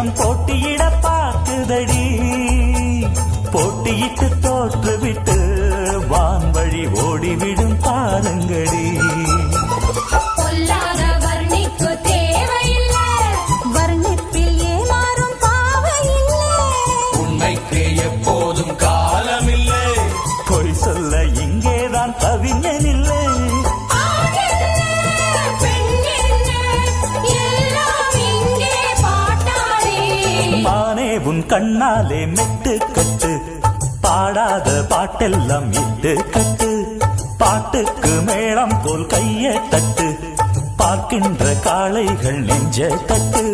உலகம் போட்டியிட பார்க்குதடி. போட்டியிட்டு தோற்றுவிட்டு வான்வழி ஓடிவிடும் பாருங்கடி. பொல்லாத வர்ணிக்கு தேவையில்லை, வர்ணிப்பில் ஏமாறும் பாவையில்லை. உண்மைக்கு எப்போதும் காலமில்லை, பொய் சொல்ல இங்கேதான் கவிஞனில்லை. மானே உன் கண்ணாலே மெட்டு கட்டு, பாடாத பாட்டெல்லாம் இட்டு கட்டு. பாட்டுக்கு மேளம் போல் கையை தட்டு, பார்க்கின்ற காளைகள் நெஞ்ச தட்டு.